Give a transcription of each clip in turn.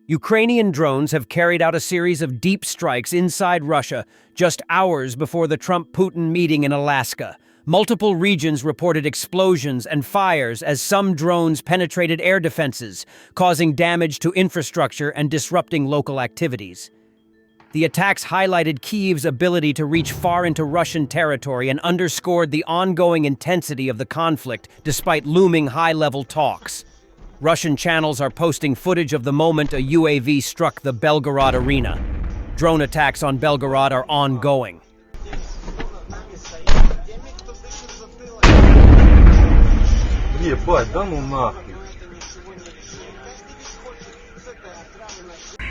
Ukrainian drones have carried out a series of deep strikes inside Russia just hours before the Trump-Putin meeting in Alaska. Multiple regions reported explosions and fires as some drones penetrated air defenses, causing damage to infrastructure and disrupting local activities. The attacks highlighted Kyiv's ability to reach far into Russian territory and underscored the ongoing intensity of the conflict despite looming high-level talks. Russian channels are posting footage of the moment a UAV struck the Belgorod arena. Drone attacks on Belgorod are ongoing.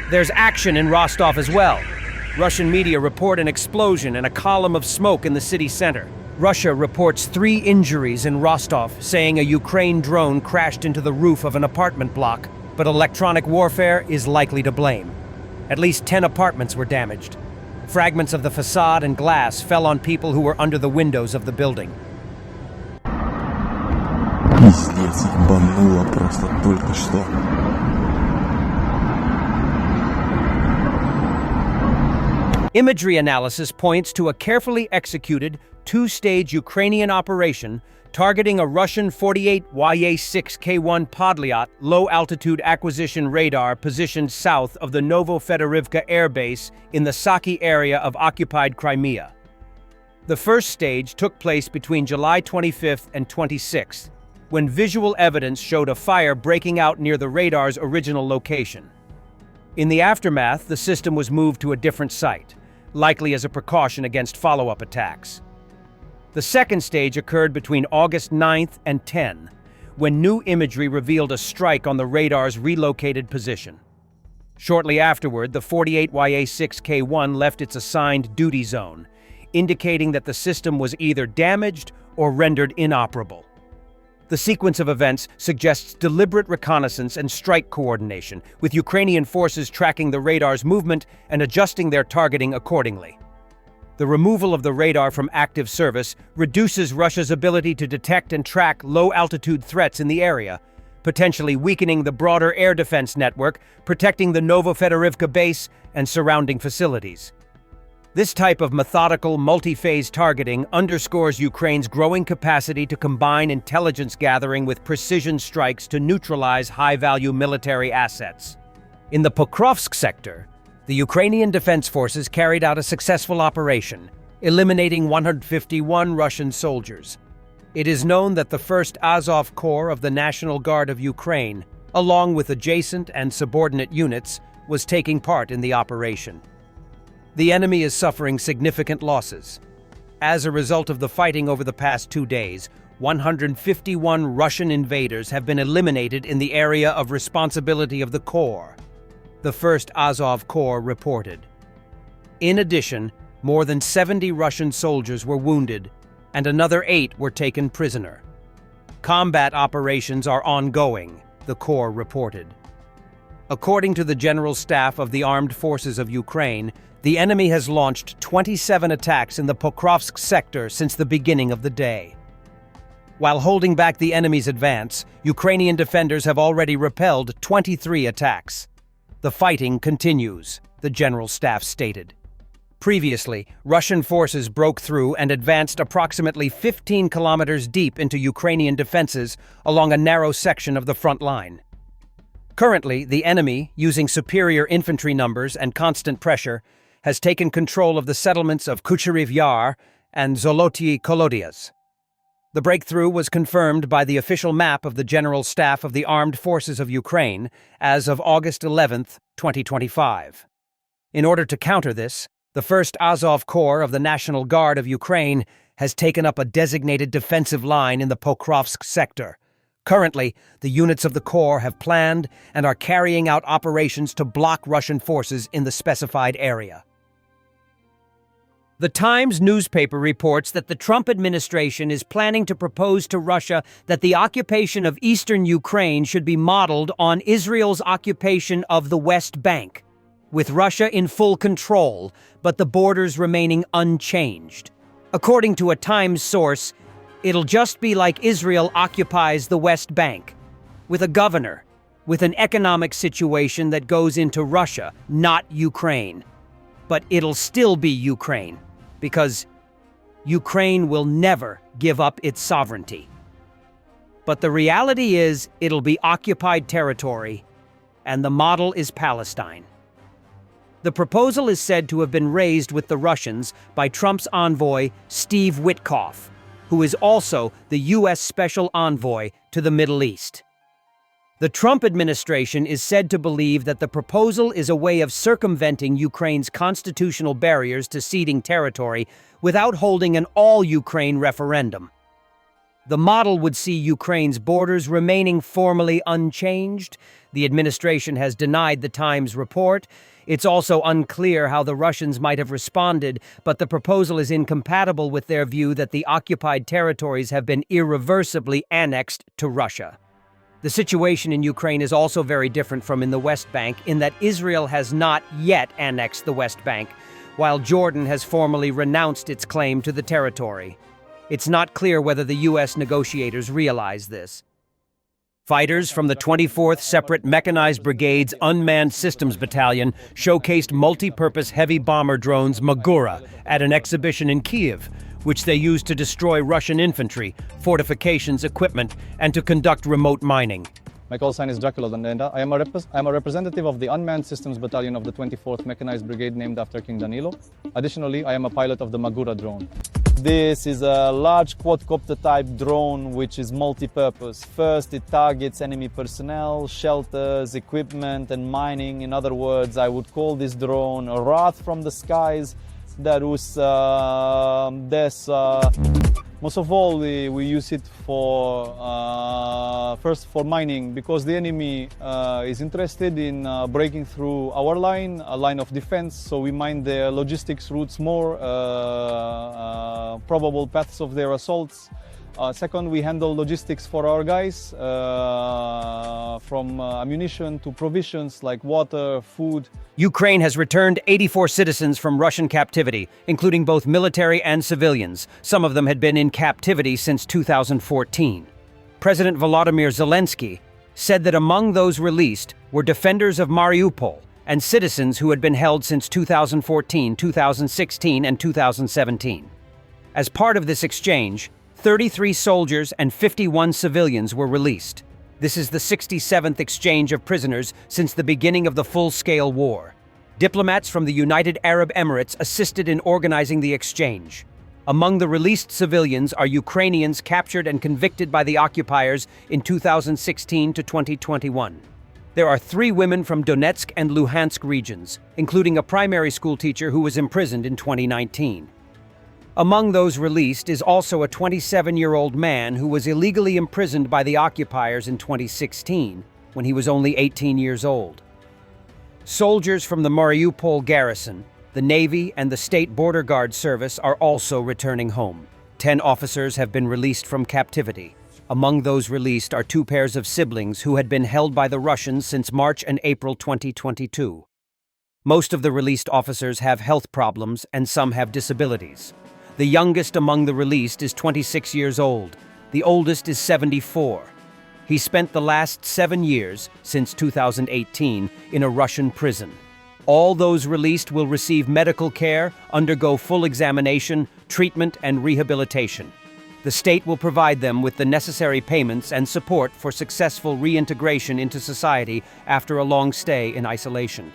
There's action in Rostov as well. Russian media report an explosion and a column of smoke in the city center. Russia reports 3 injuries in Rostov, saying a Ukraine drone crashed into the roof of an apartment block, but electronic warfare is likely to blame. At least 10 apartments were damaged. Fragments of the facade and glass fell on people who were under the windows of the building. Пиздец, их баннуло просто только что. Imagery analysis points to a carefully executed, 2-stage Ukrainian operation targeting a Russian 48YA6K1 Podlyat low-altitude acquisition radar positioned south of the Novo-Fedorivka Air Base in the Saki area of occupied Crimea. The first stage took place between July 25th and 26th, when visual evidence showed a fire breaking out near the radar's original location. In the aftermath, the system was moved to a different site, likely as a precaution against follow-up attacks. The second stage occurred between August 9th and 10, when new imagery revealed a strike on the radar's relocated position. Shortly afterward, the 48YA6K1 left its assigned duty zone, indicating that the system was either damaged or rendered inoperable. The sequence of events suggests deliberate reconnaissance and strike coordination, with Ukrainian forces tracking the radar's movement and adjusting their targeting accordingly. The removal of the radar from active service reduces Russia's ability to detect and track low-altitude threats in the area, potentially weakening the broader air defense network, protecting the Novo-Fedorivka base and surrounding facilities. This type of methodical, multi-phase targeting underscores Ukraine's growing capacity to combine intelligence gathering with precision strikes to neutralize high-value military assets. In the Pokrovsk sector, the Ukrainian Defense Forces carried out a successful operation, eliminating 151 Russian soldiers. It is known that the 1st Azov Corps of the National Guard of Ukraine, along with adjacent and subordinate units, was taking part in the operation. The enemy is suffering significant losses. As a result of the fighting over the past 2 days, 151 Russian invaders have been eliminated in the area of responsibility of the Corps, the 1st Azov Corps reported. In addition, more than 70 Russian soldiers were wounded, and another 8 were taken prisoner. Combat operations are ongoing, the Corps reported. According to the General Staff of the Armed Forces of Ukraine, the enemy has launched 27 attacks in the Pokrovsk sector since the beginning of the day. While holding back the enemy's advance, Ukrainian defenders have already repelled 23 attacks. The fighting continues, the General Staff stated. Previously, Russian forces broke through and advanced approximately 15 kilometers deep into Ukrainian defenses along a narrow section of the front line. Currently, the enemy, using superior infantry numbers and constant pressure, has taken control of the settlements of Kucherev Yar and Zoloty Kolodias. The breakthrough was confirmed by the official map of the General Staff of the Armed Forces of Ukraine as of August 11, 2025. In order to counter this, the 1st Azov Corps of the National Guard of Ukraine has taken up a designated defensive line in the Pokrovsk sector. Currently, the units of the Corps have planned and are carrying out operations to block Russian forces in the specified area. The Times newspaper reports that the Trump administration is planning to propose to Russia that the occupation of eastern Ukraine should be modeled on Israel's occupation of the West Bank, with Russia in full control, but the borders remaining unchanged. According to a Times source, it'll just be like Israel occupies the West Bank, with a governor, with an economic situation that goes into Russia, not Ukraine. But it'll still be Ukraine, because Ukraine will never give up its sovereignty. But the reality is, it'll be occupied territory, and the model is Palestine. The proposal is said to have been raised with the Russians by Trump's envoy, Steve Witkoff, who is also the U.S. Special Envoy to the Middle East. The Trump administration is said to believe that the proposal is a way of circumventing Ukraine's constitutional barriers to ceding territory without holding an all-Ukraine referendum. The model would see Ukraine's borders remaining formally unchanged. The administration has denied the Times report. It's also unclear how the Russians might have responded, but the proposal is incompatible with their view that the occupied territories have been irreversibly annexed to Russia. The situation in Ukraine is also very different from in the West Bank in that Israel has not yet annexed the West Bank, while Jordan has formally renounced its claim to the territory. It's not clear whether the U.S. negotiators realize this. Fighters from the 24th Separate Mechanized Brigade's Unmanned Systems Battalion showcased multi-purpose heavy bomber drones Magura at an exhibition in Kyiv, which they used to destroy Russian infantry, fortifications, equipment, and to conduct remote mining. My call sign is Dracula Dandenda. I am a representative of the Unmanned Systems Battalion of the 24th Mechanized Brigade named after King Danilo. Additionally, I am a pilot of the Magura drone. This is a large quadcopter type drone which is multi-purpose. First, it targets enemy personnel, shelters, equipment and mining. In other words, I would call this drone a wrath from the skies. Most of all, we use it for first for mining, because the enemy is interested in breaking through our line, a line of defense. So we mine their logistics routes more, probable paths of their assaults. Second, we handle logistics for our guys, from ammunition to provisions like water, food. Ukraine has returned 84 citizens from Russian captivity, including both military and civilians. Some of them had been in captivity since 2014. President Volodymyr Zelensky said that among those released were defenders of Mariupol and citizens who had been held since 2014, 2016, and 2017. As part of this exchange, 33 soldiers and 51 civilians were released. This is the 67th exchange of prisoners since the beginning of the full-scale war. Diplomats from the United Arab Emirates assisted in organizing the exchange. Among the released civilians are Ukrainians captured and convicted by the occupiers in 2016 to 2021. There are 3 women from Donetsk and Luhansk regions, including a primary school teacher who was imprisoned in 2019. Among those released is also a 27-year-old man who was illegally imprisoned by the occupiers in 2016, when he was only 18 years old. Soldiers from the Mariupol garrison, the Navy, and the State Border Guard Service are also returning home. 10 officers have been released from captivity. Among those released are 2 pairs of siblings who had been held by the Russians since March and April 2022. Most of the released officers have health problems and some have disabilities. The youngest among the released is 26 years old. The oldest is 74. He spent the last 7 years, since 2018, in a Russian prison. All those released will receive medical care, undergo full examination, treatment, and rehabilitation. The state will provide them with the necessary payments and support for successful reintegration into society after a long stay in isolation.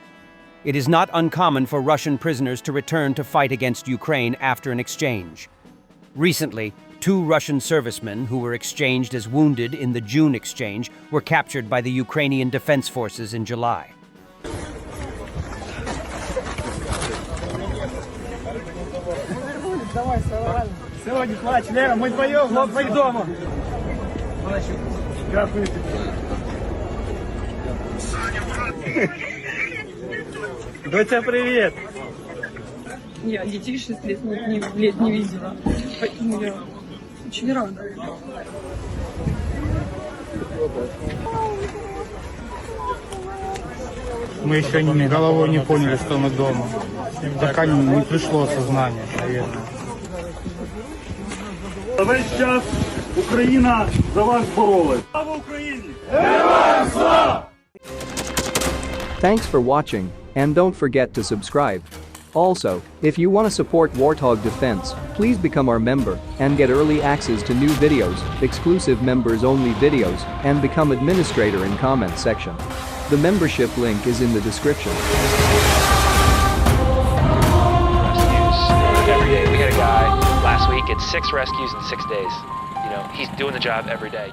It is not uncommon for Russian prisoners to return to fight against Ukraine after an exchange. Recently, 2 Russian servicemen who were exchanged as wounded in the June exchange were captured by the Ukrainian Defense Forces in July. Сегодня плачь, Лера, мы вдвоем, хлопцы дома. Доча, привет! Я детей 6 лет не видела, поэтому я очень рада. Мы еще головой не поняли, что мы дома. Пока не пришло сознание, наверное. Весь час Україна за вас боролась. Слава Україні! Thanks for watching, and don't forget to subscribe. Also, if you want to support Warthog Defense, please become our member and get early access to new videos, exclusive members-only videos, and become administrator in comment section. The membership link is in the description. Rescues every day. We had a guy last week at 6 rescues in 6 days. You know, he's doing the job every day.